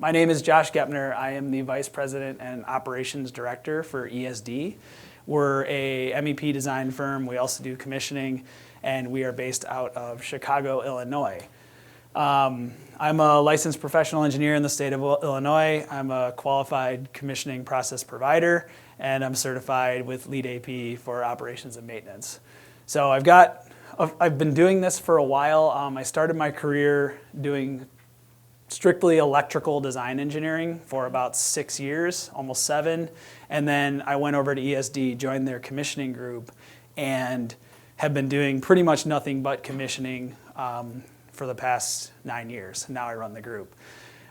My name is Josh Gepner. I am the Vice President and Operations Director for ESD. We're a MEP design firm. We also do commissioning, and we are based out of Chicago, Illinois. I'm a licensed professional engineer in the state of Illinois. I'm a qualified commissioning process provider, and I'm certified with Lead AP for operations and maintenance. So I've been doing this for a while. I started my career doing strictly electrical design engineering for about 6 years, almost 7. And then I went over to ESD, joined their commissioning group, and have been doing pretty much nothing but commissioning for the past 9 years. Now I run the group.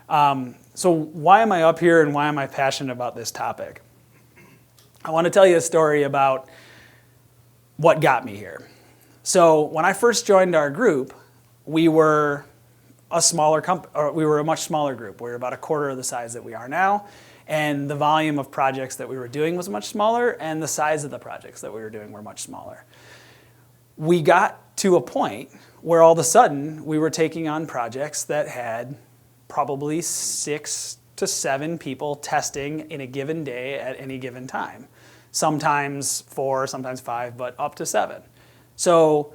So why am I up here and why am I passionate about this topic? I want to tell you a story about what got me here. So when I first joined our group, we were a much smaller group. We were about a quarter of the size that we are now, and the volume of projects that we were doing was much smaller, and the size of the projects that we were doing were much smaller. We got to a point where all of a sudden we were taking on projects that had probably 6 to 7 people testing in a given day at any given time. Sometimes 4, sometimes 5, but up to 7. So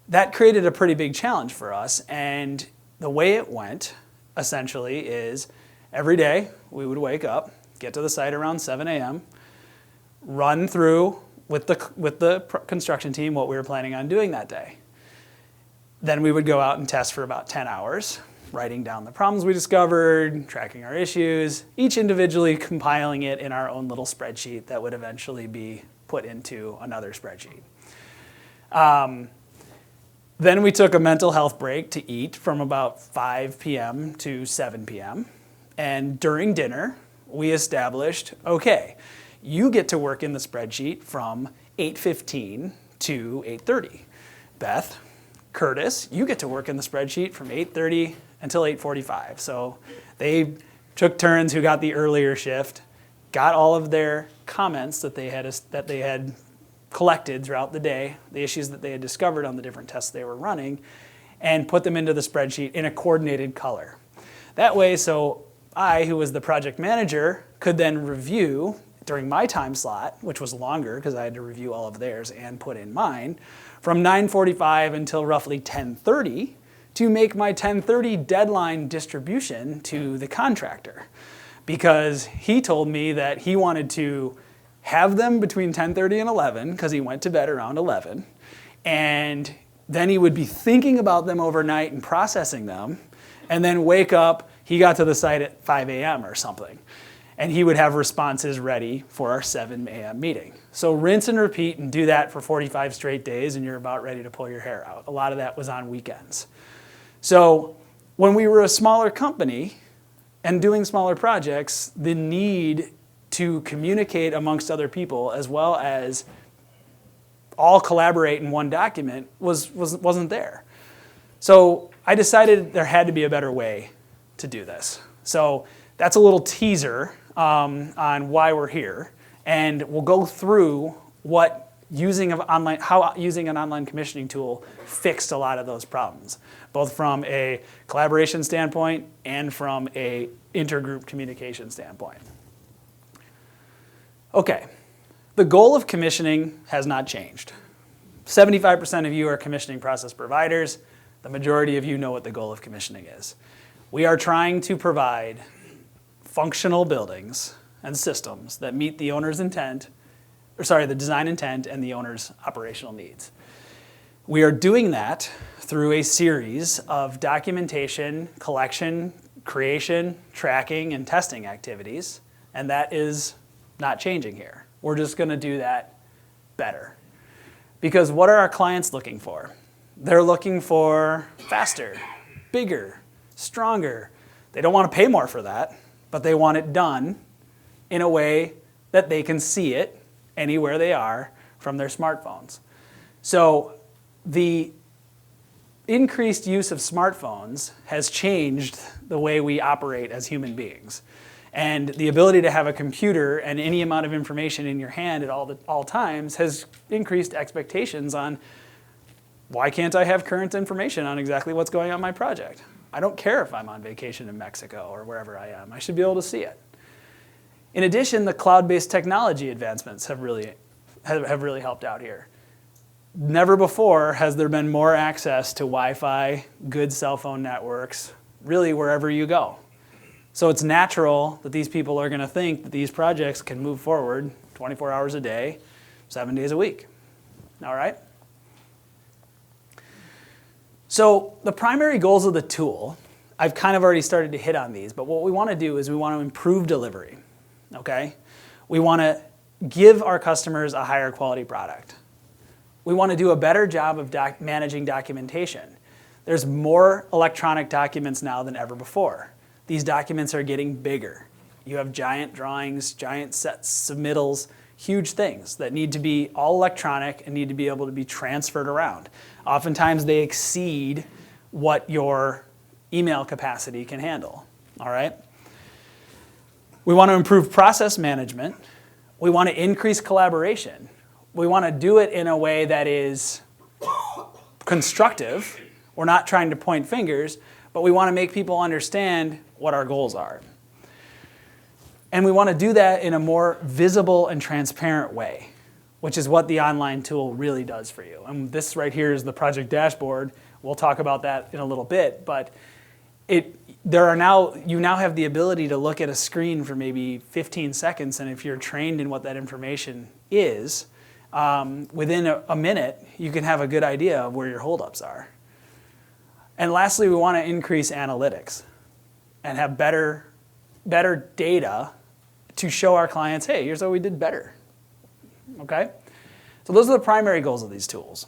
that created a pretty big challenge for us, and the way it went, essentially, is every day we would wake up, get to the site around 7 a.m., run through with the construction team what we were planning on doing that day. Then we would go out and test for about 10 hours, writing down the problems we discovered, tracking our issues, each individually compiling it in our own little spreadsheet that would eventually be put into another spreadsheet. Then we took a mental health break to eat from about 5 p.m. to 7 p.m. And during dinner, we established, okay, you get to work in the spreadsheet from 8:15 to 8:30. Beth, Curtis, you get to work in the spreadsheet from 8:30 until 8:45. So they took turns who got the earlier shift, got all of their comments that they had collected throughout the day, the issues that they had discovered on the different tests they were running, and put them into the spreadsheet in a coordinated color. That way, so I, who was the project manager, could then review during my time slot, which was longer because I had to review all of theirs and put in mine, from 9:45 until roughly 10:30 to make my 10:30 deadline distribution to the contractor. Because he told me that he wanted to have them between 10:30 and 11 because he went to bed around 11, and then he would be thinking about them overnight and processing them, and then wake up, he got to the site at 5 a.m. or something, and he would have responses ready for our 7 a.m. meeting. So rinse and repeat and do that for 45 straight days and you're about ready to pull your hair out. A lot of that was on weekends. So when we were a smaller company and doing smaller projects, the need to communicate amongst other people as well as all collaborate in one document wasn't there. So I decided there had to be a better way to do this. So that's a little teaser on why we're here, and we'll go through how using an online commissioning tool fixed a lot of those problems, both from a collaboration standpoint and from a intergroup communication standpoint. Okay, the goal of commissioning has not changed. 75% of you are commissioning process providers. The majority of you know what the goal of commissioning is. We are trying to provide functional buildings and systems that meet the owner's intent, the design intent and the owner's operational needs. We are doing that through a series of documentation, collection, creation, tracking, and testing activities, and that is not changing here. We're just going to do that better. Because what are our clients looking for? They're looking for faster, bigger, stronger. They don't want to pay more for that, but they want it done in a way that they can see it anywhere they are from their smartphones. So the increased use of smartphones has changed the way we operate as human beings. And the ability to have a computer and any amount of information in your hand at all times has increased expectations on why can't I have current information on exactly what's going on in my project? I don't care if I'm on vacation in Mexico or wherever I am. I should be able to see it. In addition, the cloud-based technology advancements have really helped out here. Never before has there been more access to Wi-Fi, good cell phone networks, really wherever you go. So it's natural that these people are going to think that these projects can move forward 24 hours a day, 7 days a week. All right? So the primary goals of the tool, I've kind of already started to hit on these, but what we want to do is we want to improve delivery. Okay? We want to give our customers a higher quality product. We want to do a better job of managing documentation. There's more electronic documents now than ever before. These documents are getting bigger. You have giant drawings, giant sets, submittals, huge things that need to be all electronic and need to be able to be transferred around. Oftentimes they exceed what your email capacity can handle. All right? We want to improve process management. We want to increase collaboration. We want to do it in a way that is constructive. We're not trying to point fingers, but we want to make people understand what our goals are. And we want to do that in a more visible and transparent way, which is what the online tool really does for you. And this right here is the project dashboard. We'll talk about that in a little bit, but you now have the ability to look at a screen for maybe 15 seconds, and if you're trained in what that information is, within a minute, you can have a good idea of where your holdups are. And lastly, we want to increase analytics and have better data to show our clients, hey, here's how we did better. Okay? So those are the primary goals of these tools.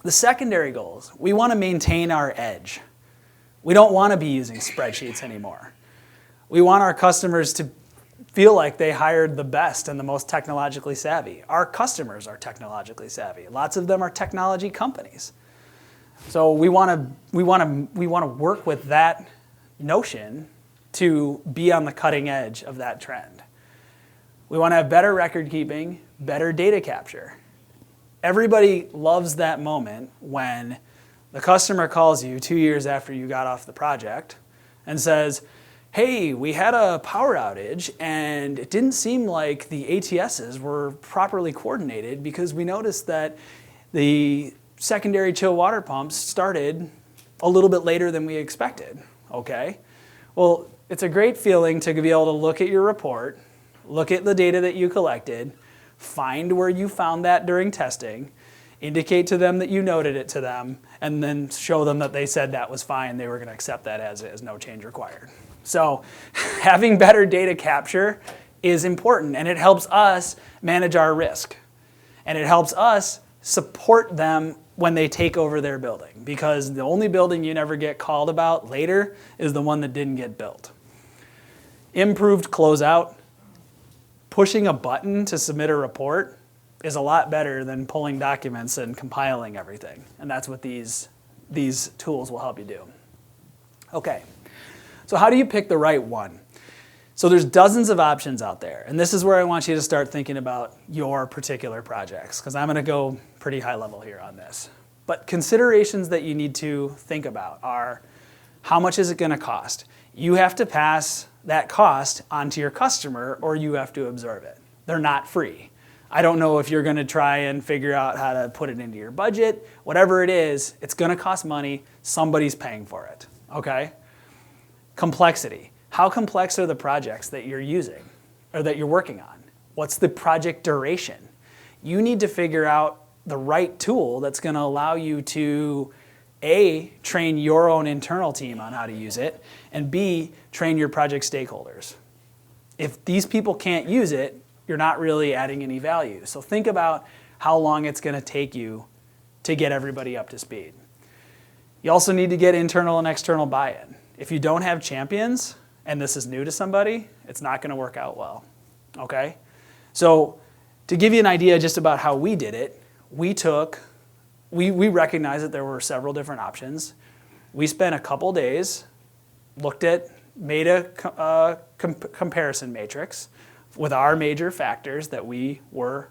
The secondary goals, we want to maintain our edge. We don't want to be using spreadsheets anymore. We want our customers to feel like they hired the best and the most technologically savvy. Our customers are technologically savvy. Lots of them are technology companies. So we want to work with that notion to be on the cutting edge of that trend. We want to have better record keeping, better data capture. Everybody loves that moment when the customer calls you 2 years after you got off the project and says, hey, we had a power outage and it didn't seem like the ATSs were properly coordinated because we noticed that the secondary chill water pumps started a little bit later than we expected. Okay, well, it's a great feeling to be able to look at your report, look at the data that you collected, find where you found that during testing, indicate to them that you noted it to them, and then show them that they said that was fine, they were going to accept that as is, no change required. So having better data capture is important, and it helps us manage our risk. And it helps us support them when they take over their building, because the only building you never get called about later is the one that didn't get built. Improved closeout, pushing a button to submit a report is a lot better than pulling documents and compiling everything. And that's what these tools will help you do. Okay, so how do you pick the right one? So there's dozens of options out there, and this is where I want you to start thinking about your particular projects, because I'm going to go pretty high level here on this. But considerations that you need to think about are, how much is it going to cost? You have to pass that cost onto your customer, or you have to absorb it. They're not free. I don't know if you're going to try and figure out how to put it into your budget. Whatever it is, it's going to cost money. Somebody's paying for it. Okay? Complexity. How complex are the projects that you're using or that you're working on? What's the project duration? You need to figure out the right tool that's going to allow you to A, train your own internal team on how to use it, and B, train your project stakeholders. If these people can't use it, you're not really adding any value. So think about how long it's going to take you to get everybody up to speed. You also need to get internal and external buy-in. If you don't have champions, and this is new to somebody, it's not going to work out well. Okay? So to give you an idea just about how we did it, we recognized that there were several different options. We spent a couple days, made a comparison matrix with our major factors that we were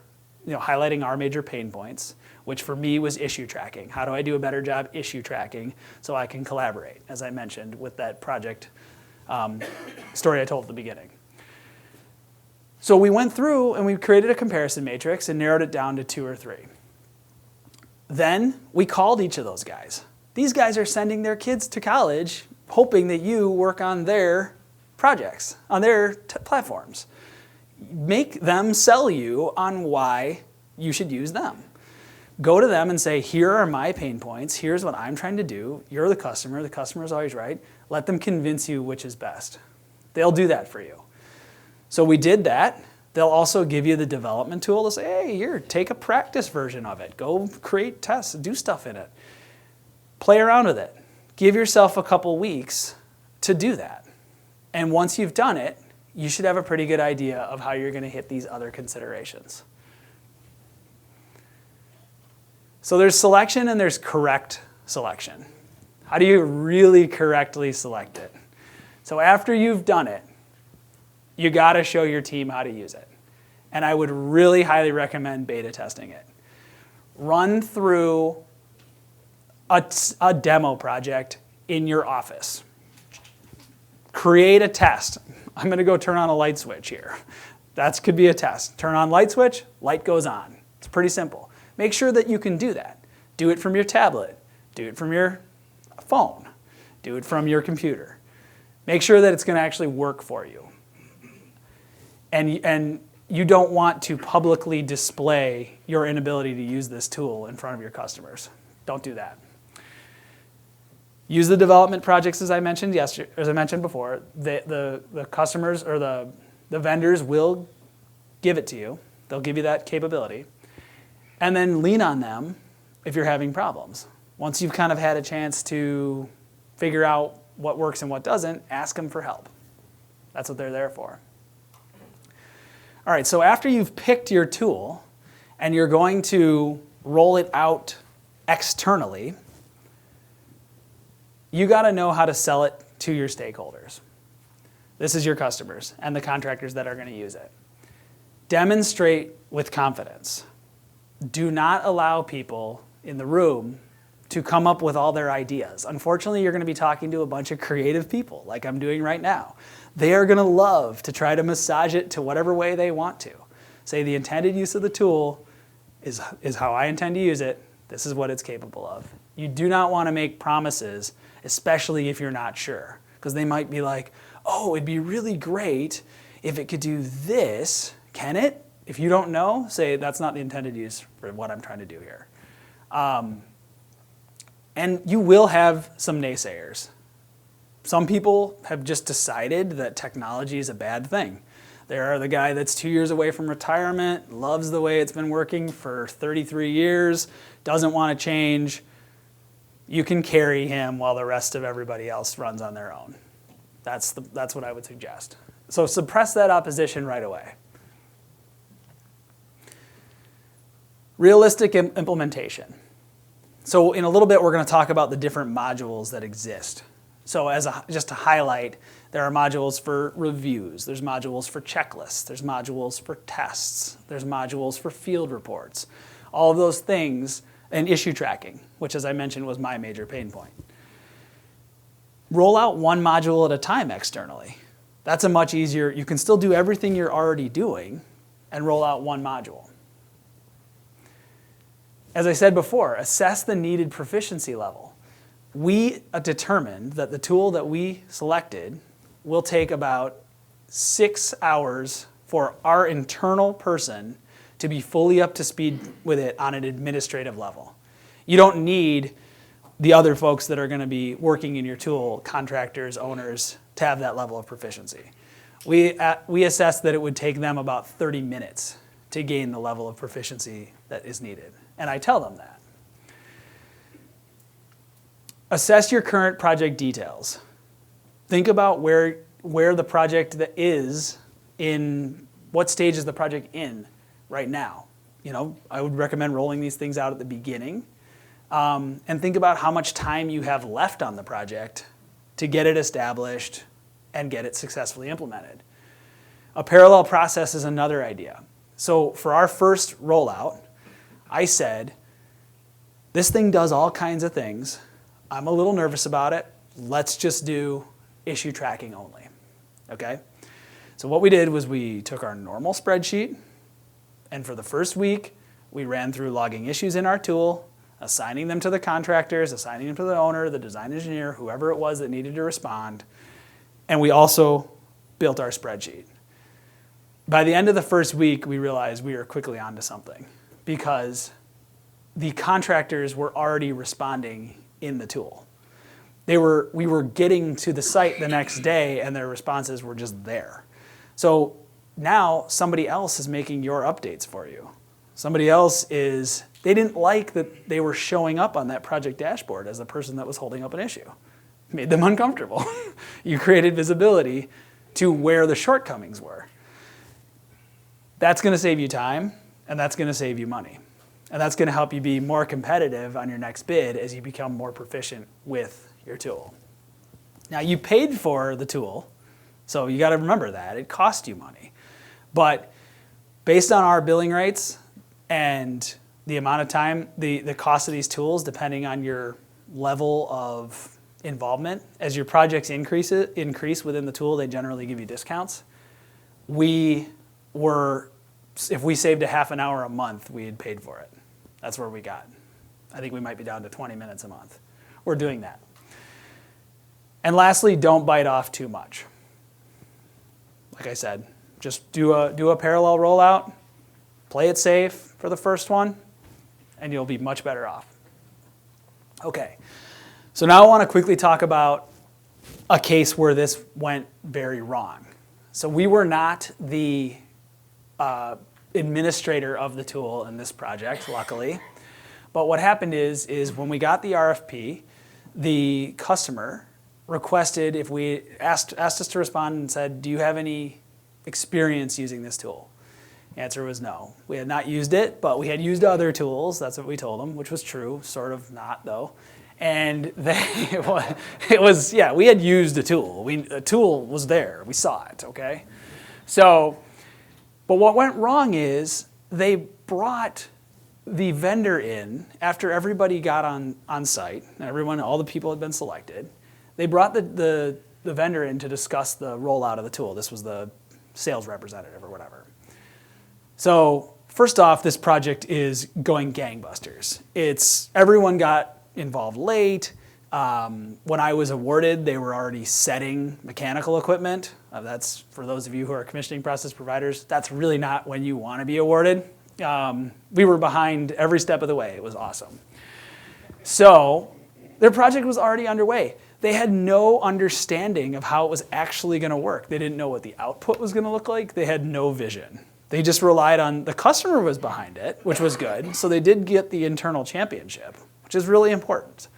highlighting our major pain points, which for me was issue tracking. How do I do a better job issue tracking so I can collaborate, as I mentioned with that project story I told at the beginning. So we went through and we created a comparison matrix and narrowed it down to 2 or 3. Then we called each of those guys. These guys are sending their kids to college hoping that you work on their projects, on their platforms. Make them sell you on why you should use them. Go to them and say, here are my pain points, here's what I'm trying to do, you're the customer's always right. Let them convince you which is best. They'll do that for you. So we did that. They'll also give you the development tool to say, hey, here, take a practice version of it. Go create tests, do stuff in it. Play around with it. Give yourself a couple weeks to do that. And once you've done it, you should have a pretty good idea of how you're going to hit these other considerations. So there's selection and there's correct selection. How do you really correctly select it? So after you've done it, you got to show your team how to use it. And I would really highly recommend beta testing it. Run through a demo project in your office. Create a test. I'm going to go turn on a light switch here. That could be a test. Turn on light switch, light goes on. It's pretty simple. Make sure that you can do that. Do it from your tablet. Do it from your phone. Do it from your computer. Make sure that it's going to actually work for you. And you don't want to publicly display your inability to use this tool in front of your customers. Don't do that. Use the development projects as I mentioned before. The customers or the vendors will give it to you. They'll give you that capability. And then lean on them if you're having problems. Once you've kind of had a chance to figure out what works and what doesn't, ask them for help. That's what they're there for. All right, so after you've picked your tool and you're going to roll it out externally, you got to know how to sell it to your stakeholders. This is your customers and the contractors that are going to use it. Demonstrate with confidence. Do not allow people in the room to come up with all their ideas. Unfortunately, you're going to be talking to a bunch of creative people like I'm doing right now. They are going to love to try to massage it to whatever way they want to. Say the intended use of the tool is how I intend to use it. This is what it's capable of. You do not want to make promises, especially if you're not sure, because they might be like, oh, it'd be really great if it could do this. Can it? If you don't know, say that's not the intended use for what I'm trying to do here. And you will have some naysayers. Some people have just decided that technology is a bad thing. There are the guy that's 2 years away from retirement, loves the way it's been working for 33 years, doesn't want to change. You can carry him while the rest of everybody else runs on their own. That's what I would suggest. So suppress that opposition right away. Realistic implementation. So in a little bit, we're going to talk about the different modules that exist. So just to highlight, there are modules for reviews, there's modules for checklists, there's modules for tests, there's modules for field reports. All of those things, and issue tracking, which as I mentioned was my major pain point. Roll out one module at a time externally. That's a much easier, you can still do everything you're already doing and roll out one module. As I said before, assess the needed proficiency level. We determined that the tool that we selected will take about 6 hours for our internal person to be fully up to speed with it on an administrative level. You don't need the other folks that are going to be working in your tool, contractors, owners, to have that level of proficiency. We assessed that it would take them about 30 minutes to gain the level of proficiency that is needed. And I tell them that. Assess your current project details. Think about where the project is in, what stage is the project in right now. I would recommend rolling these things out at the beginning. And think about how much time you have left on the project to get it established and get it successfully implemented. A parallel process is another idea. So for our first rollout, I said, this thing does all kinds of things. I'm a little nervous about it. Let's just do issue tracking only, okay? So what we did was we took our normal spreadsheet, and for the first week, we ran through logging issues in our tool, assigning them to the contractors, assigning them to the owner, the design engineer, whoever it was that needed to respond, and we also built our spreadsheet. By the end of the first week, we realized we were quickly onto something because the contractors were already responding in the tool. We were getting to the site the next day and their responses were just there. So now somebody else is making your updates for you. Somebody else they didn't like that they were showing up on that project dashboard as the person that was holding up an issue. It made them uncomfortable. You created visibility to where the shortcomings were. That's going to save you time, and that's going to save you money. And that's going to help you be more competitive on your next bid as you become more proficient with your tool. Now, you paid for the tool, so you got to remember that. It cost you money. But based on our billing rates and the amount of time, the cost of these tools, depending on your level of involvement, as your projects increase within the tool, they generally give you discounts. If we saved a half an hour a month, we had paid for it. That's where we got. I think we might be down to 20 minutes a month. We're doing that. And lastly, don't bite off too much. Like I said, just do a parallel rollout, play it safe for the first one, and you'll be much better off. Okay, so now I want to quickly talk about a case where this went very wrong. So we were not the administrator of the tool in this project, luckily. But what happened is when we got the RFP, the customer requested, if we asked us to respond and said, do you have any experience using this tool? The answer was no. We had not used it, but we had used other tools. That's what we told them, which was true, sort of not though. And we had used a tool. A tool was there. We saw it, okay? So, but what went wrong is they brought the vendor in after everybody got on site, and all the people had been selected. They brought the vendor in to discuss the rollout of the tool. This was the sales representative or whatever. So first off, this project is going gangbusters. Everyone got involved late. When I was awarded, they were already setting mechanical equipment. That's for those of you who are commissioning process providers. That's really not when you want to be awarded. We were behind every step of the way. It was awesome. So their project was already underway. They had no understanding of how it was actually going to work. They didn't know what the output was going to look like. They had no vision. They just relied on the customer was behind it, which was good. So they did get the internal championship, which is really important.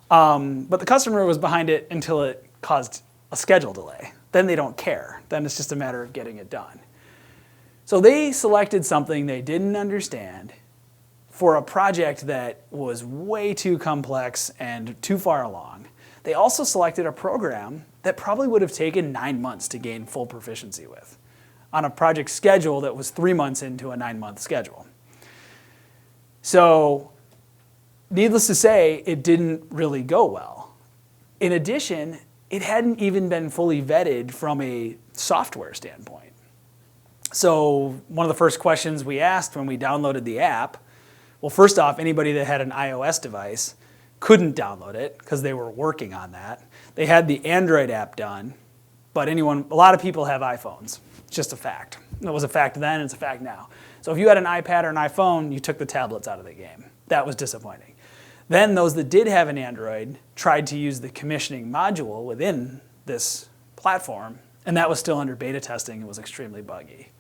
But the customer was behind it until it caused a schedule delay. Then they don't care. Then it's just a matter of getting it done. So they selected something they didn't understand for a project that was way too complex and too far along. They also selected a program that probably would have taken 9 months to gain full proficiency with on a project schedule that was 3 months into a 9-month schedule. So needless to say, it didn't really go well. In addition, it hadn't even been fully vetted from a software standpoint. So one of the first questions we asked when we downloaded the app, well, first off, anybody that had an iOS device couldn't download it because they were working on that. They had the Android app done, but a lot of people have iPhones. It's just a fact. It was a fact then, it's a fact now. So if you had an iPad or an iPhone, you took the tablets out of the game. That was disappointing. Then those that did have an Android tried to use the commissioning module within this platform, and that was still under beta testing. It was extremely buggy.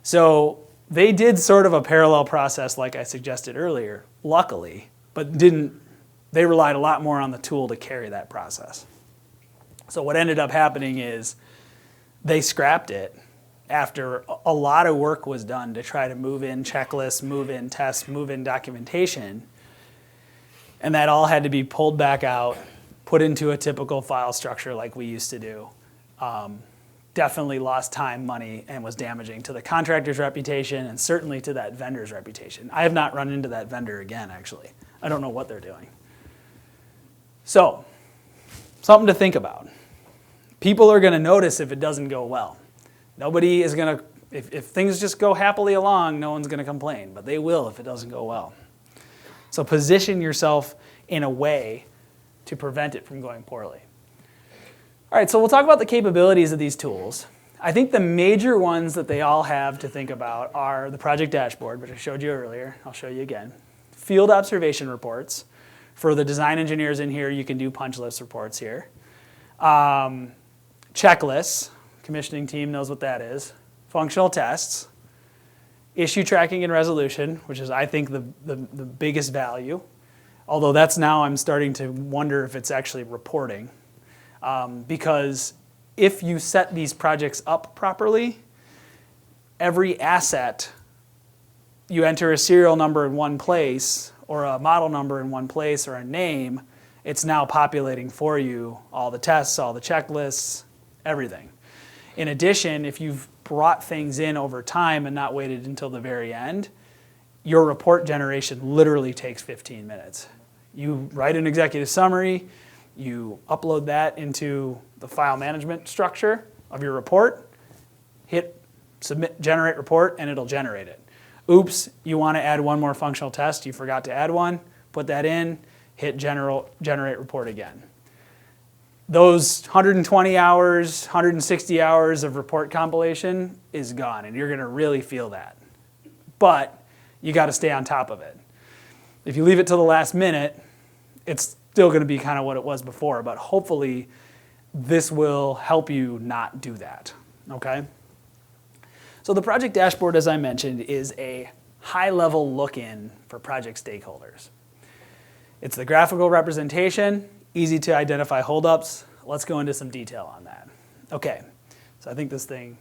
So they did sort of a parallel process like I suggested earlier, luckily, but they relied a lot more on the tool to carry that process. So what ended up happening is they scrapped it after a lot of work was done to try to move in checklists, move in tests, move in documentation. And that all had to be pulled back out, put into a typical file structure like we used to do. definitely lost time, money, and was damaging to the contractor's reputation and certainly to that vendor's reputation. I have not run into that vendor again, actually. I don't know what they're doing. So, something to think about. People are going to notice if it doesn't go well. Nobody is going to, if things just go happily along, no one's going to complain, but they will if it doesn't go well. So position yourself in a way to prevent it from going poorly. All right, so we'll talk about the capabilities of these tools. I think the major ones that they all have to think about are the project dashboard, which I showed you earlier. I'll show you again. Field observation reports. For the design engineers in here, you can do punch list reports here. Checklists. Commissioning team knows what that is. Functional tests. Issue tracking and resolution, which is, I think, the biggest value. Although that's now I'm starting to wonder if it's actually reporting. Because if you set these projects up properly, every asset, you enter a serial number in one place, or a model number in one place, or a name, it's now populating for you all the tests, all the checklists, everything. In addition, if you've brought things in over time and not waited until the very end, your report generation literally takes 15 minutes. You write an executive summary, you upload that into the file management structure of your report, hit submit, generate report, and it'll generate it. Oops, you want to add one more functional test, you forgot to add one, put that in, hit generate report again. Those 120 hours, 160 hours of report compilation is gone, and you're going to really feel that. But you got to stay on top of it. If you leave it till the last minute, it's still going to be kind of what it was before, but hopefully this will help you not do that, okay? So the project dashboard, as I mentioned, is a high-level look-in for project stakeholders. It's the graphical representation, easy to identify holdups. Let's go into some detail on that. Okay, so I think this thing,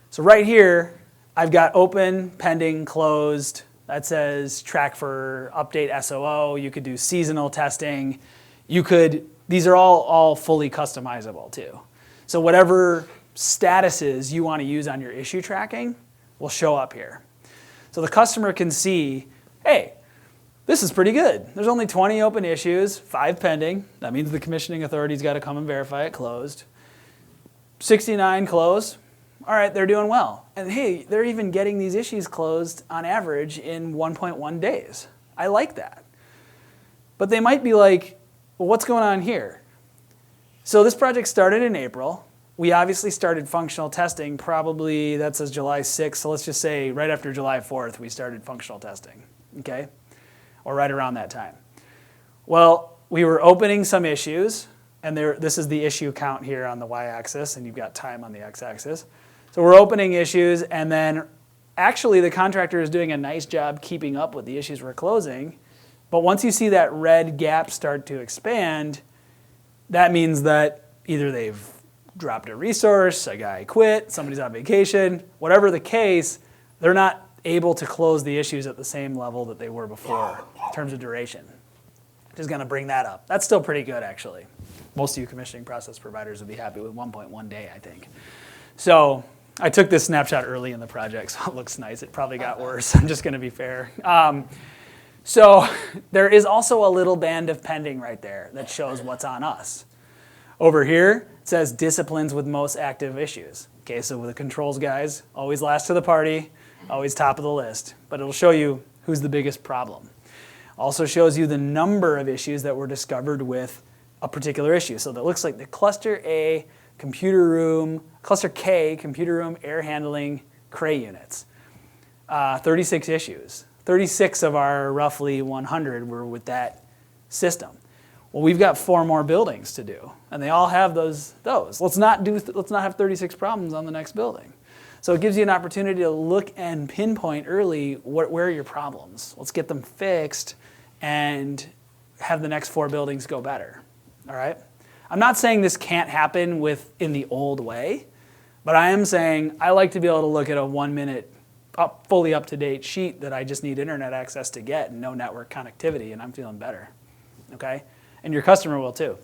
so right here, I've got open, pending, closed. That says track for update SOO. You could do seasonal testing. You could, these are all fully customizable too. So whatever statuses you want to use on your issue tracking will show up here. So the customer can see, hey, this is pretty good. There's only 20 open issues, 5 pending. That means the commissioning authority's got to come and verify it closed. 69 closed. All right, they're doing well. And hey, they're even getting these issues closed on average in 1.1 days. I like that. But they might be like, well, what's going on here? So this project started in April. We obviously started functional testing probably, that says July 6th, so let's just say right after July 4th we started functional testing, okay? Or right around that time. Well, we were opening some issues, and this is the issue count here on the y-axis, and you've got time on the x-axis. So we're opening issues, and then actually the contractor is doing a nice job keeping up with the issues we're closing, but once you see that red gap start to expand, that means that either they've dropped a resource, a guy quit, somebody's on vacation, whatever the case, they're not able to close the issues at the same level that they were before in terms of duration. Just going to bring that up. That's still pretty good, actually. Most of you commissioning process providers would be happy with 1.1 day, I think. So I took this snapshot early in the project, so it looks nice. It probably got worse. I'm just going to be fair. So there is also a little band of pending right there that shows what's on us. Over here, it says disciplines with most active issues. Okay, so with the controls guys, always last to the party, always top of the list. But it'll show you who's the biggest problem. Also shows you the number of issues that were discovered with a particular issue. So that looks like the cluster A, computer room, cluster K, computer room, air handling, cray units. 36 issues. 36 of our roughly 100 were with that system. Well, we've got 4 more buildings to do, and they all have those. Let's not have 36 problems on the next building. So it gives you an opportunity to look and pinpoint early where are your problems. Let's get them fixed and have the next 4 buildings go better. All right? I'm not saying this can't happen in the old way, but I am saying I like to be able to look at a 1-minute fully up-to-date sheet that I just need internet access to get and no network connectivity, and I'm feeling better. Okay? And your customer will too.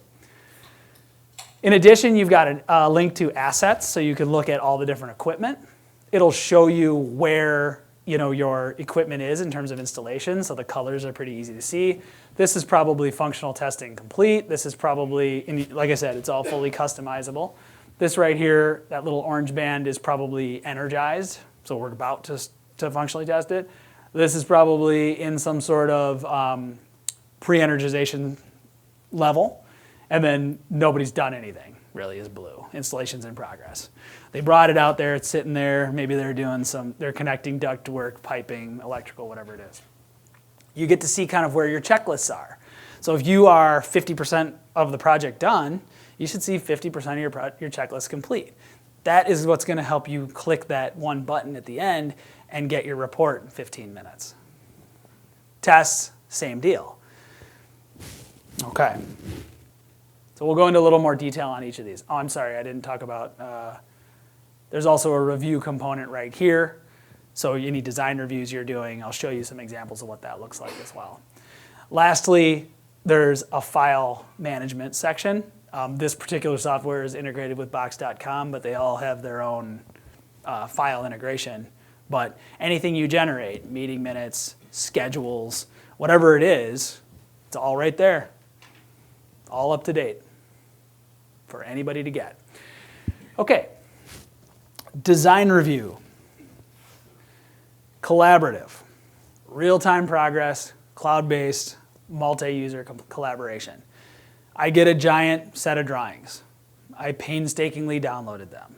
In addition, you've got a link to assets, so you can look at all the different equipment. It'll show you where your equipment is in terms of installation, so the colors are pretty easy to see. This is probably functional testing complete. This is probably, like I said, it's all fully customizable. This right here, that little orange band is probably energized, so we're about to functionally test it. This is probably in some sort of pre-energization level, and then nobody's done anything, really, is blue. Installation's in progress. They brought it out there, it's sitting there, maybe they're connecting ductwork, piping, electrical, whatever it is. You get to see kind of where your checklists are. So if you are 50% of the project done, you should see 50% of your checklist complete. That is what's going to help you click that one button at the end and get your report in 15 minutes. Tests, same deal. Okay. So we'll go into a little more detail on each of these. Oh, I'm sorry, I didn't talk about, there's also a review component right here. So any design reviews you're doing, I'll show you some examples of what that looks like as well. Lastly, there's a file management section. This particular software is integrated with Box.com, but they all have their own file integration. But anything you generate, meeting minutes, schedules, whatever it is, it's all right there. All up to date for anybody to get. Okay, design review. Collaborative, real-time progress, cloud-based, multi-user collaboration. I get a giant set of drawings. I painstakingly downloaded them.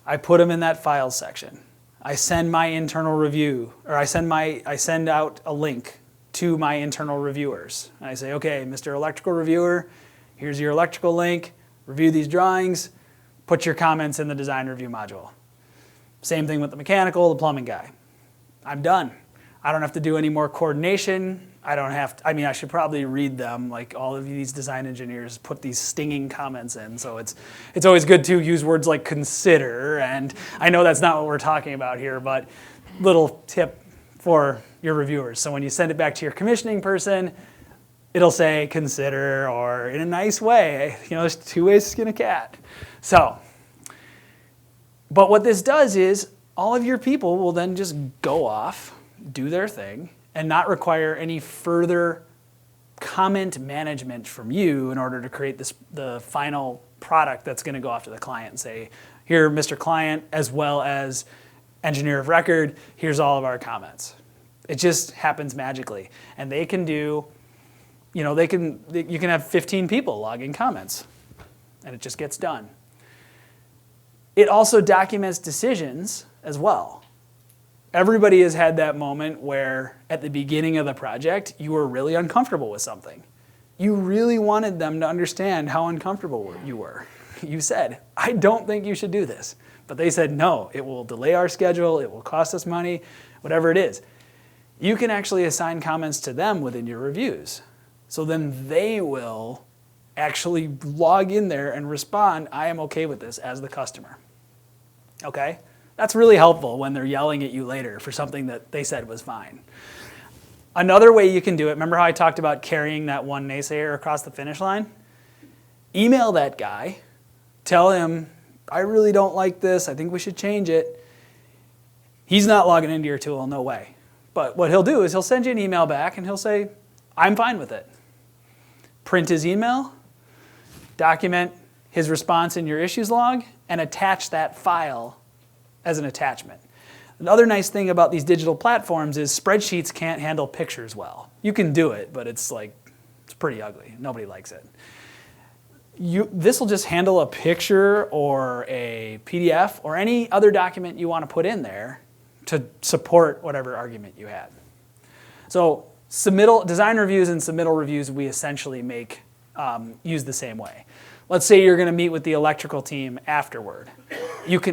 I put them in that files section. I send my internal review, or I send out a link to my internal reviewers. And I say, okay, Mr. Electrical Reviewer, here's your electrical link, review these drawings, put your comments in the design review module. Same thing with the mechanical, the plumbing guy. I'm done. I don't have to do any more coordination. I should probably read them, like all of these design engineers put these stinging comments in, so it's always good to use words like consider, and I know that's not what we're talking about here, but little tip for your reviewers. So when you send it back to your commissioning person, it'll say consider, or in a nice way, there's two ways to skin a cat. So, but what this does is all of your people will then just go off, do their thing, and not require any further comment management from you in order to create the final product that's going to go off to the client and say, here, Mr. Client, as well as engineer of record, here's all of our comments. It just happens magically. And they can do, you can have 15 people logging comments, and it just gets done. It also documents decisions as well. Everybody has had that moment where at the beginning of the project, you were really uncomfortable with something. You really wanted them to understand how uncomfortable you were. You said, I don't think you should do this. But they said, no, it will delay our schedule, it will cost us money, whatever it is. You can actually assign comments to them within your reviews. So then they will actually log in there and respond, I am okay with this as the customer. Okay? That's really helpful when they're yelling at you later for something that they said was fine. Another way you can do it, remember how I talked about carrying that one naysayer across the finish line? Email that guy, tell him, I really don't like this, I think we should change it. He's not logging into your tool, no way. But what he'll do is he'll send you an email back and he'll say, I'm fine with it. Print his email, document his response in your issues log, and attach that file as an attachment. The other nice thing about these digital platforms is spreadsheets can't handle pictures well. You can do it, but it's pretty ugly. Nobody likes it. This will just handle a picture or a PDF or any other document you want to put in there to support whatever argument you had. So design reviews and submittal reviews we essentially use the same way. Let's say you're going to meet with the electrical team afterward.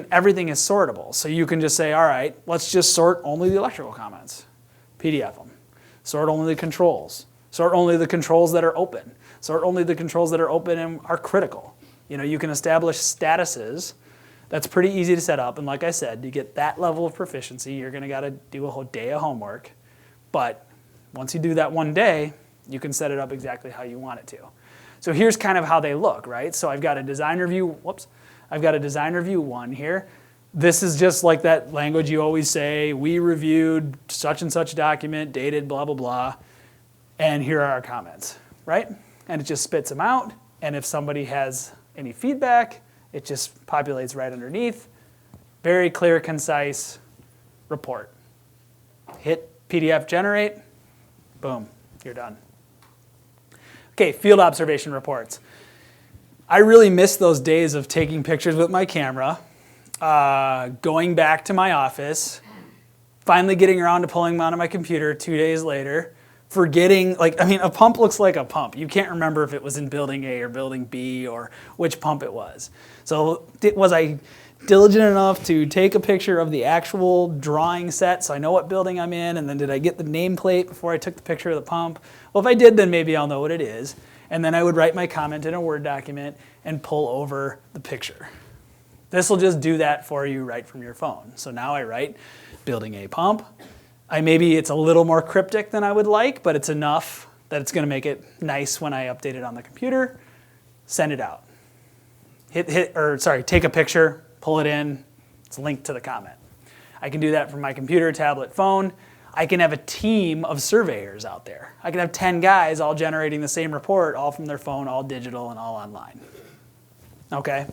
Everything is sortable, so you can just say, all right, let's just sort only the electrical comments, PDF them. Sort only the controls. Sort only the controls that are open. Sort only the controls that are open and are critical. You can establish statuses. That's pretty easy to set up, and like I said, to get that level of proficiency, you're going to got to do a whole day of homework. But once you do that one day, you can set it up exactly how you want it to. So here's kind of how they look, right? So I've got a design review, I've got a design review 1 here. This is just like that language you always say, we reviewed such and such document, dated blah, blah, blah, and here are our comments, right? And it just spits them out, and if somebody has any feedback, it just populates right underneath. Very clear, concise report. Hit PDF generate, boom, you're done. Okay, field observation reports. I really miss those days of taking pictures with my camera, going back to my office, finally getting around to pulling them onto my computer 2 days later, forgetting, a pump looks like a pump. You can't remember if it was in building A or building B or which pump it was. So was I diligent enough to take a picture of the actual drawing set so I know what building I'm in, and then did I get the nameplate before I took the picture of the pump? Well, if I did, then maybe I'll know what it is. And then I would write my comment in a Word document and pull over the picture. This will just do that for you right from your phone. So now I write building A pump. Maybe it's a little more cryptic than I would like, but it's enough that it's going to make it nice when I update it on the computer. Send it out. Take a picture, pull it in, it's linked to the comment. I can do that from my computer, tablet, phone. I can have a team of surveyors out there. I can have 10 guys all generating the same report, all from their phone, all digital, and all online. Okay?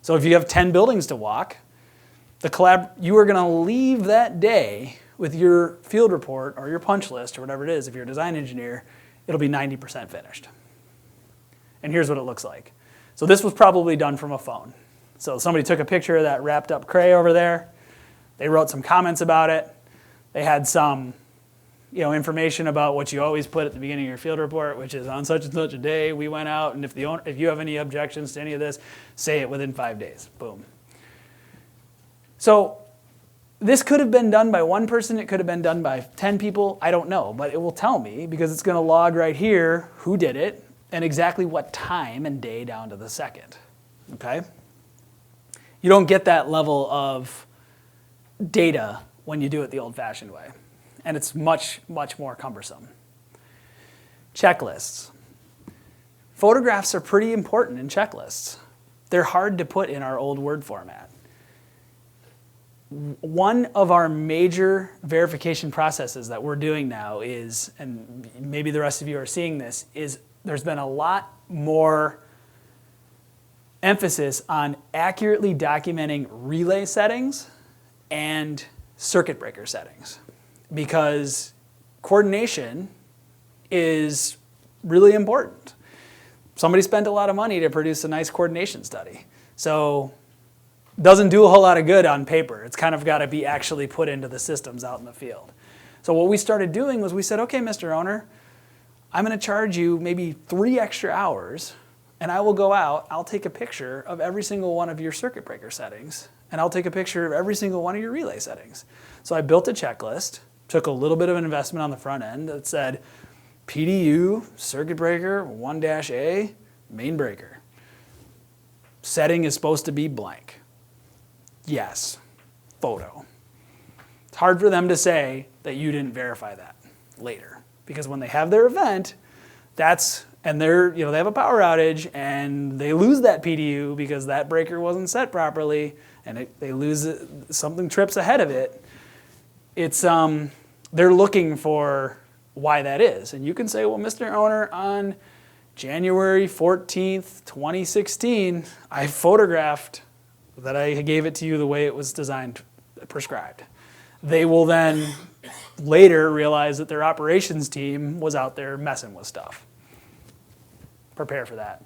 So if you have 10 buildings to walk, you are going to leave that day with your field report or your punch list or whatever it is. If you're a design engineer, it'll be 90% finished. And here's what it looks like. So this was probably done from a phone. So somebody took a picture of that wrapped up cray over there. They wrote some comments about it. They had some information about what you always put at the beginning of your field report, which is on such and such a day, we went out, and if you have any objections to any of this, say it within 5 days. Boom. So this could have been done by one person. It could have been done by 10 people. I don't know, but it will tell me because it's going to log right here who did it and exactly what time and day down to the second. Okay? You don't get that level of data when you do it the old-fashioned way. And it's much, much more cumbersome. Checklists. Photographs are pretty important in checklists. They're hard to put in our old Word format. One of our major verification processes that we're doing now is, and maybe the rest of you are seeing this, is there's been a lot more emphasis on accurately documenting relay settings and circuit breaker settings, because coordination is really important. Somebody spent a lot of money to produce a nice coordination study. So it doesn't do a whole lot of good on paper. It's kind of got to be actually put into the systems out in the field. So what we started doing was we said, okay, Mr. Owner, I'm going to charge you maybe 3 extra hours, and I will go out, I'll take a picture of every single one of your circuit breaker settings, and I'll take a picture of every single one of your relay settings. So I built a checklist, took a little bit of an investment on the front end that said, PDU, circuit breaker, 1-A, main breaker. Setting is supposed to be blank. Yes, photo. It's hard for them to say that you didn't verify that later, because when they have their event, they have a power outage and they lose that PDU because that breaker wasn't set properly, and they lose it, something trips ahead of it. It's they're looking for why that is, and you can say, well, Mr. Owner, on January 14th, 2016, I photographed that I gave it to you the way it was designed, prescribed. They will then later realize that their operations team was out there messing with stuff. Prepare for that.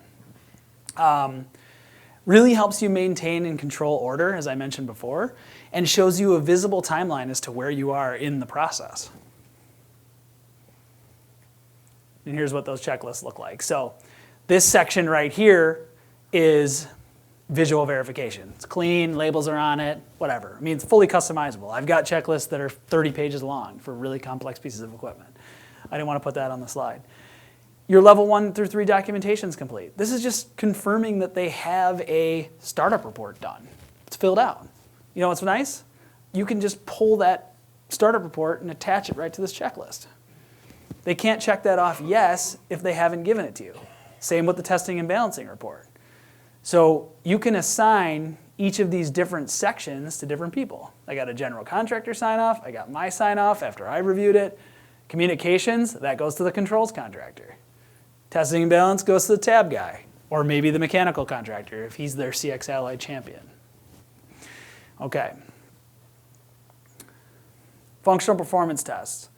Really helps you maintain and control order, as I mentioned before, and shows you a visible timeline as to where you are in the process. And here's what those checklists look like. So this section right here is visual verification. It's clean, labels are on it, whatever. I mean, it's fully customizable. I've got checklists that are 30 pages long for really complex pieces of equipment. I didn't want to put that on the slide. Your level 1 through 3 documentation is complete. This is just confirming that they have a startup report done. It's filled out. You know what's nice? You can just pull that startup report and attach it right to this checklist. They can't check that off yes if they haven't given it to you. Same with the testing and balancing report. So you can assign each of these different sections to different people. I got a general contractor sign off, I got my sign off after I reviewed it. Communications, that goes to the controls contractor. Testing and balance goes to the tab guy, or maybe the mechanical contractor if he's their CX Allied champion. Okay. Functional performance tests.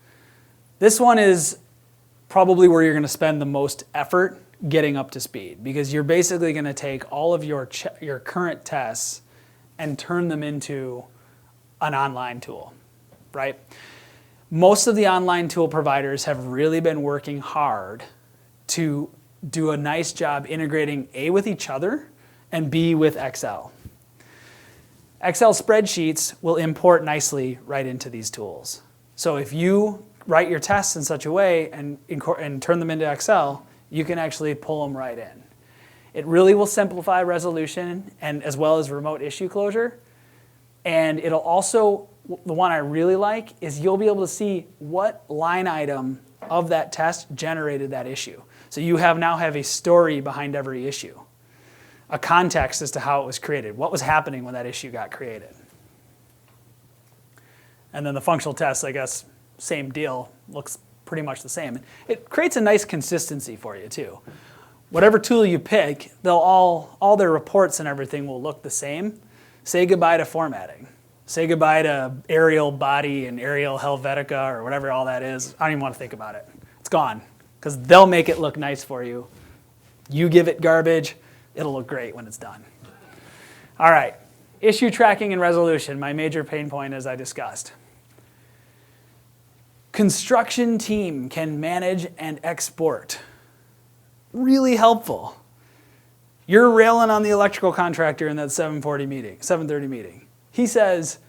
This one is probably where you're going to spend the most effort getting up to speed, because you're basically going to take all of your current tests and turn them into an online tool, right? Most of the online tool providers have really been working hard to do a nice job integrating A, with each other, and B, with Excel. Excel spreadsheets will import nicely right into these tools. So if you write your tests in such a way and turn them into Excel, you can actually pull them right in. It really will simplify resolution and as well as remote issue closure. And it'll also, the one I really like is you'll be able to see what line item of that test generated that issue. So you now have a story behind every issue, a context as to how it was created, what was happening when that issue got created. And then the functional tests, I guess, same deal, looks pretty much the same. It creates a nice consistency for you too. Whatever tool you pick, they'll all their reports and everything will look the same. Say goodbye to formatting. Say goodbye to Arial Body and Arial Helvetica or whatever all that is. I don't even want to think about it. It's gone, because they'll make it look nice for you. You give it garbage, it'll look great when it's done. All right, issue tracking and resolution, my major pain point as I discussed. Construction team can manage and export. Really helpful. You're railing on the electrical contractor in that 7:30 meeting. He says,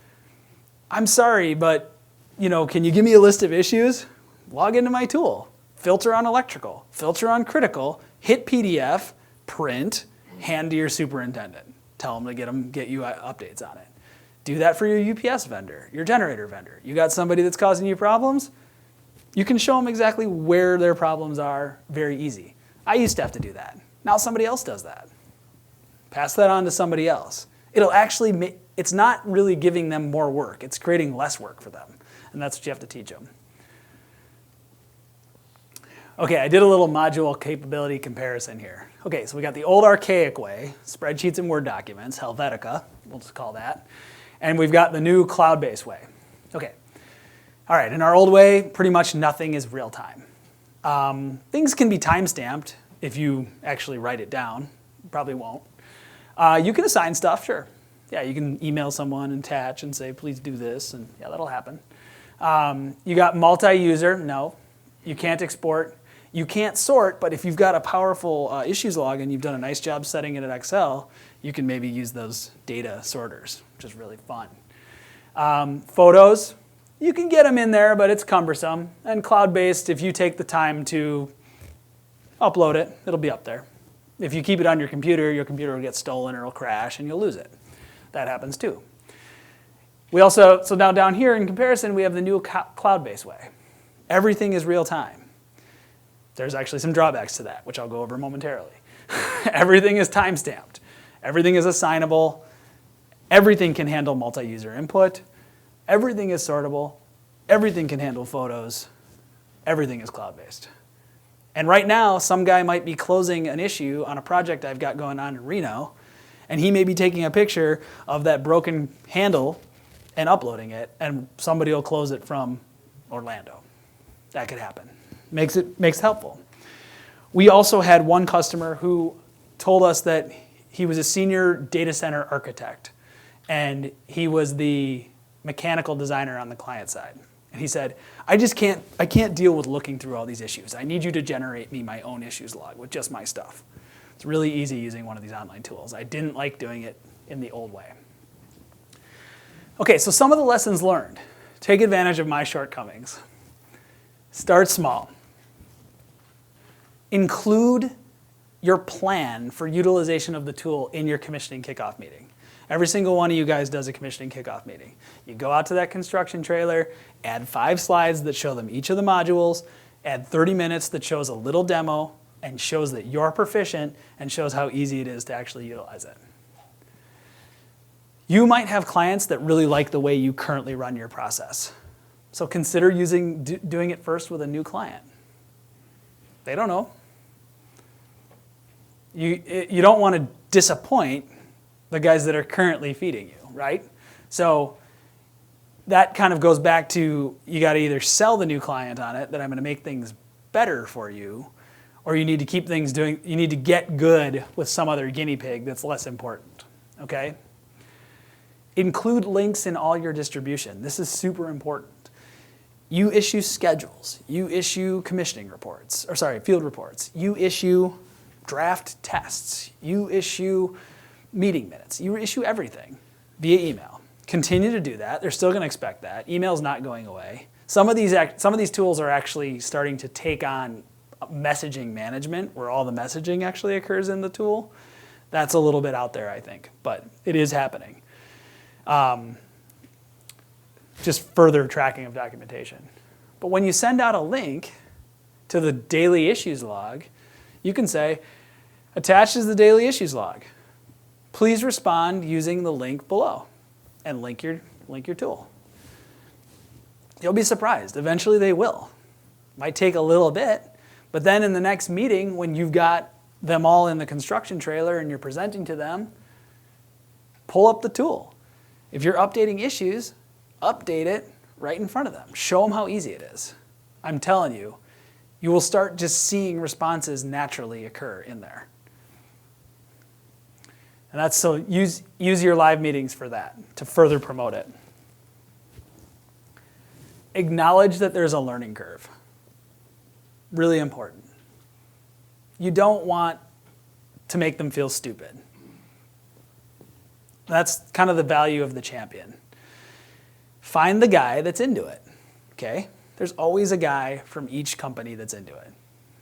I'm sorry, but can you give me a list of issues? Log into my tool, filter on electrical, filter on critical, hit PDF, print, hand to your superintendent. Tell them to get you updates on it. Do that for your UPS vendor, your generator vendor. You got somebody that's causing you problems? You can show them exactly where their problems are very easy. I used to have to do that. Now somebody else does that. Pass that on to somebody else. It'll actually it's not really giving them more work. It's creating less work for them. And that's what you have to teach them. Okay, I did a little module capability comparison here. Okay, so we got the old archaic way, spreadsheets and Word documents, Helvetica, we'll just call that. And we've got the new cloud-based way. Okay, all right, in our old way, pretty much nothing is real time. Things can be time-stamped if you actually write it down. You probably won't. You can assign stuff, sure. Yeah, you can email someone and attach and say, please do this, and yeah, that'll happen. You got multi-user, no. You can't export. You can't sort, but if you've got a powerful issues log and you've done a nice job setting it in Excel, you can maybe use those data sorters, which is really fun. Photos, you can get them in there, but it's cumbersome. And cloud-based, if you take the time to upload it, it'll be up there. If you keep it on your computer will get stolen or it'll crash and you'll lose it. That happens too. So now down here in comparison, we have the new cloud-based way. Everything is real time. There's actually some drawbacks to that, which I'll go over momentarily. Everything is time-stamped. Everything is assignable. Everything can handle multi-user input. Everything is sortable. Everything can handle photos. Everything is cloud-based. And right now, some guy might be closing an issue on a project I've got going on in Reno, and he may be taking a picture of that broken handle and uploading it, and somebody will close it from Orlando. That could happen. Makes it helpful. We also had one customer who told us that he was a senior data center architect, and he was the mechanical designer on the client side. And he said, I can't deal with looking through all these issues. I need you to generate me my own issues log with just my stuff. It's really easy using one of these online tools. I didn't like doing it in the old way. Okay, so some of the lessons learned. Take advantage of my shortcomings. Start small. Include your plan for utilization of the tool in your commissioning kickoff meeting. Every single one of you guys does a commissioning kickoff meeting. You go out to that construction trailer, add 5 slides that show them each of the modules, add 30 minutes that shows a little demo, and shows that you're proficient and shows how easy it is to actually utilize it. You might have clients that really like the way you currently run your process. So consider doing it first with a new client. They don't know. You don't want to disappoint the guys that are currently feeding you, right? So that kind of goes back to, you got to either sell the new client on it, that I'm going to make things better for you, or you need to keep things doing, you need to get good with some other guinea pig that's less important, okay? Include links in all your distribution. This is super important. You issue schedules, you issue commissioning reports, or sorry, field reports. You issue draft tests, you issue meeting minutes, you issue everything via email. Continue to do that. They're still going to expect that. Email's not going away. Some of these tools are actually starting to take on messaging management, where all the messaging actually occurs in the tool. That's a little bit out there, I think, but it is happening. Just further tracking of documentation. But when you send out a link to the daily issues log, you can say, attached is the daily issues log. Please respond using the link below, and link your tool. You'll be surprised. Eventually they will. Might take a little bit, but then in the next meeting, when you've got them all in the construction trailer and you're presenting to them, pull up the tool. If you're updating issues, update it right in front of them. Show them how easy it is. I'm telling you, you will start just seeing responses naturally occur in there. And that's, so use your live meetings for that, to further promote it. Acknowledge that there's a learning curve. Really important. You don't want to make them feel stupid. That's kind of the value of the champion. Find the guy that's into it, okay? There's always a guy from each company that's into it.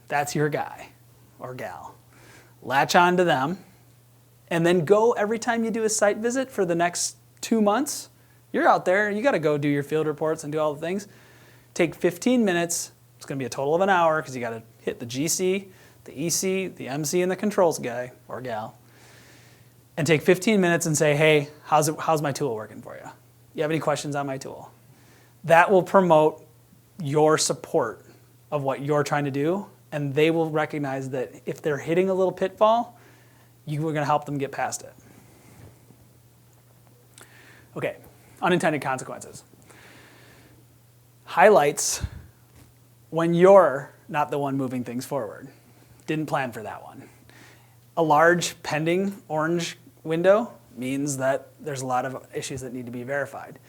That's your guy or gal. Latch on to them, and then go every time you do a site visit for the next 2 months. You're out there, you got to go do your field reports and do all the things. Take 15 minutes. It's going to be a total of an hour because you got to hit the GC, the EC, the MC, and the controls guy or gal. And take 15 minutes and say, hey, how's my tool working for you? You have any questions on my tool? That will promote your support of what you're trying to do, and they will recognize that if they're hitting a little pitfall, you are going to help them get past it. Okay, unintended consequences. Highlights when you're not the one moving things forward. Didn't plan for that one. A large pending orange window means that there's a lot of issues that need to be verified.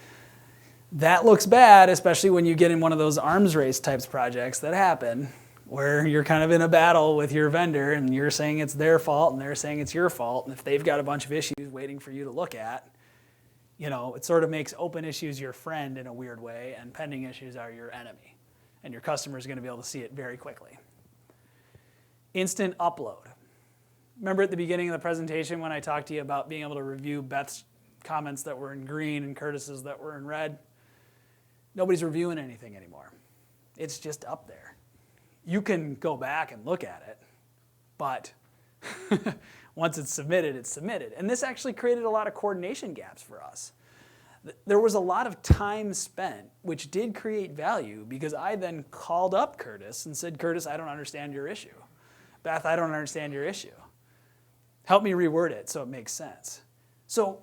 That looks bad, especially when you get in one of those arms race types projects that happen, where you're kind of in a battle with your vendor and you're saying it's their fault and they're saying it's your fault. And if they've got a bunch of issues waiting for you to look at, you know, it sort of makes open issues your friend in a weird way, and pending issues are your enemy. And your customer is going to be able to see it very quickly. Instant upload. Remember at the beginning of the presentation when I talked to you about being able to review Beth's comments that were in green and Curtis's that were in red? Nobody's reviewing anything anymore. It's just up there. You can go back and look at it, but once it's submitted, it's submitted. And this actually created a lot of coordination gaps for us. There was a lot of time spent, which did create value, because I then called up Curtis and said, Curtis, I don't understand your issue. Beth, I don't understand your issue. Help me reword it so it makes sense. So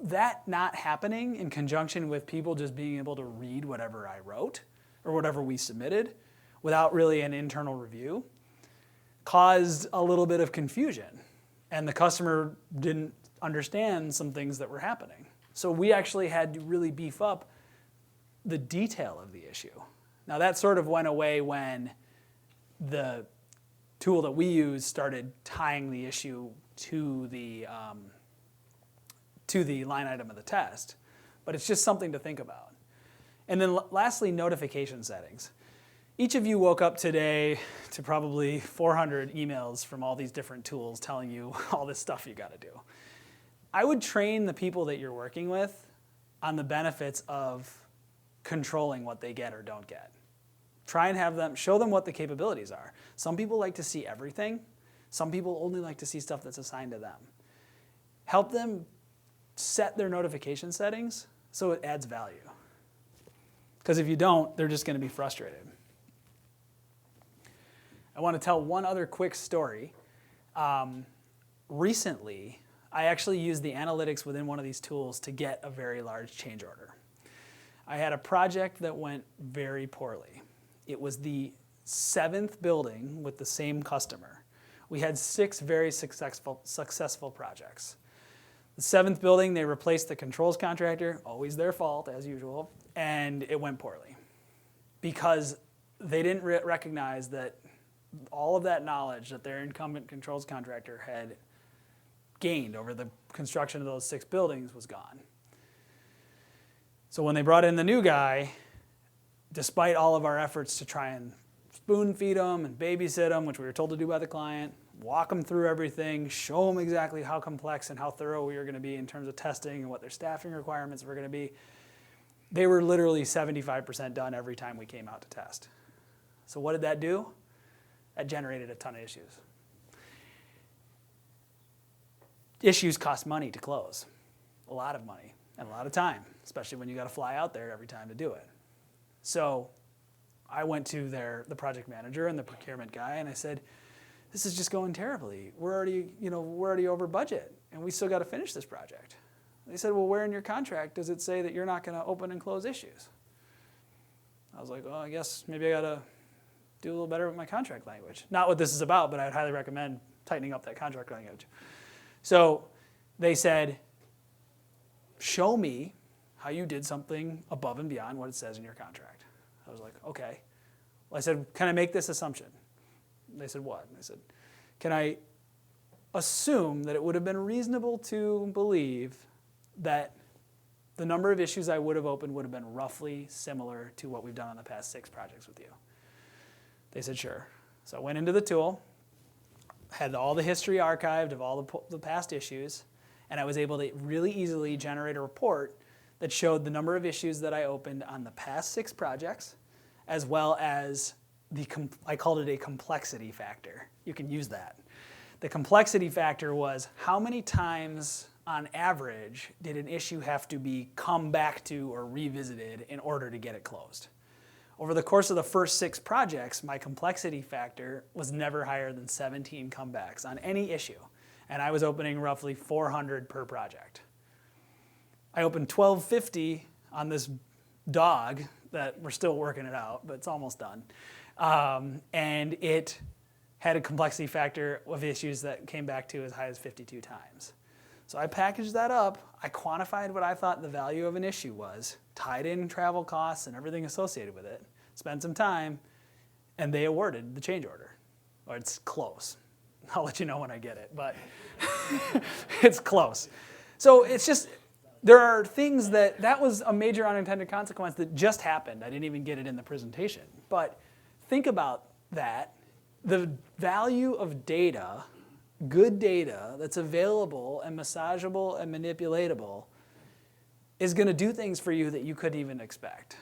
that not happening in conjunction with people just being able to read whatever I wrote or whatever we submitted without really an internal review caused a little bit of confusion. And the customer didn't understand some things that were happening. So we actually had to really beef up the detail of the issue. Now that sort of went away when the tool that we use started tying the issue to the line item of the test. But it's just something to think about. And then lastly, notification settings. Each of you woke up today to probably 400 emails from all these different tools telling you all this stuff you got to do. I would train the people that you're working with on the benefits of controlling what they get or don't get. Try and have them, show them what the capabilities are. Some people like to see everything. Some people only like to see stuff that's assigned to them. Help them set their notification settings so it adds value. Because if you don't, they're just going to be frustrated. I want to tell one other quick story. Recently, I actually used the analytics within one of these tools to get a very large change order. I had a project that went very poorly. It was the 7th building with the same customer. We had 6 very successful projects. The 7th building, they replaced the controls contractor, always their fault as usual, and it went poorly because they didn't recognize that all of that knowledge that their incumbent controls contractor had gained over the construction of those 6 buildings was gone. So when they brought in the new guy, despite all of our efforts to try and spoon feed them and babysit them, which we were told to do by the client, walk them through everything, show them exactly how complex and how thorough we were going to be in terms of testing and what their staffing requirements were going to be, they were literally 75% done every time we came out to test. So what did that do? That generated a ton of issues. Issues cost money to close, a lot of money and a lot of time, especially when you got to fly out there every time to do it. So I went to the project manager and the procurement guy, and I said, "This is just going terribly. We're already over budget, and we still got to finish this project." They said, "Well, where in your contract does it say that you're not going to open and close issues?" I was like, "Well, I guess maybe I got to do a little better with my contract language." Not what this is about, but I'd highly recommend tightening up that contract language. So they said, "Show me how you did something above and beyond what it says in your contract." I was like, "Okay." Well, I said, "Can I make this assumption?" They said, "What?" And I said, "Can I assume that it would have been reasonable to believe that the number of issues I would have opened would have been roughly similar to what we've done on the past 6 projects with you?" They said, "Sure." So I went into the tool, had all the history archived of all the past issues, and I was able to really easily generate a report that showed the number of issues that I opened on the past 6 projects, as well as I called it a complexity factor. You can use that. The complexity factor was how many times on average did an issue have to be come back to or revisited in order to get it closed. Over the course of the first 6 projects, my complexity factor was never higher than 17 comebacks on any issue, and I was opening roughly 400 per project. I opened 1250 on this dog that we're still working it out, but it's almost done. And it had a complexity factor of issues that came back to as high as 52 times. So I packaged that up, I quantified what I thought the value of an issue was, tied in travel costs and everything associated with it, spent some time, and they awarded the change order. Or it's close. I'll let you know when I get it, but it's close. So it's just, there are things that was a major unintended consequence that just happened. I didn't even get it in the presentation. But think about that. The value of data, good data that's available and massageable and manipulatable, is going to do things for you that you couldn't even expect.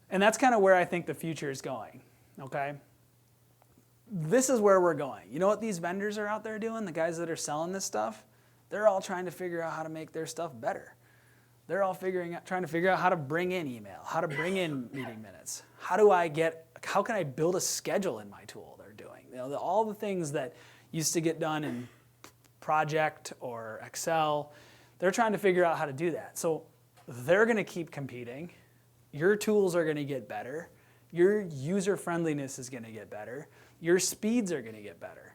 And that's kind of where I think the future is going, okay? This is where we're going. You know what these vendors are out there doing, the guys that are selling this stuff? They're all trying to figure out how to make their stuff better. They're all trying to figure out how to bring in email, how to bring in meeting minutes. How can I build a schedule in my tool they're doing? All the things that used to get done in Project or Excel, they're trying to figure out how to do that. So they're going to keep competing. Your tools are going to get better. Your user friendliness is going to get better. Your speeds are going to get better.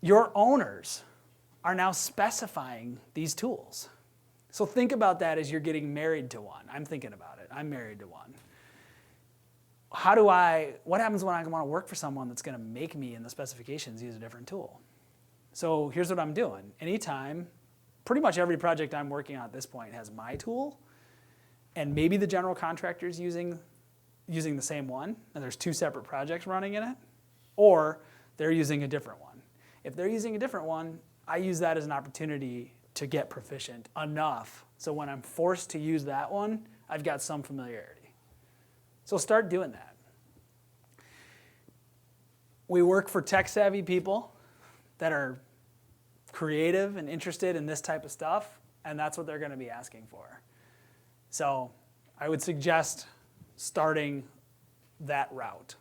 Your owners are now specifying these tools. So think about that as you're getting married to one. I'm thinking about it. I'm married to one. What happens when I want to work for someone that's going to make me in the specifications use a different tool? So here's what I'm doing. Anytime, pretty much every project I'm working on at this point has my tool, and maybe the general contractor is using the same one, and there's 2 separate projects running in it, or they're using a different one. If they're using a different one, I use that as an opportunity to get proficient enough so when I'm forced to use that one, I've got some familiarity. So start doing that. We work for tech-savvy people that are creative and interested in this type of stuff, and that's what they're going to be asking for. So I would suggest starting that route.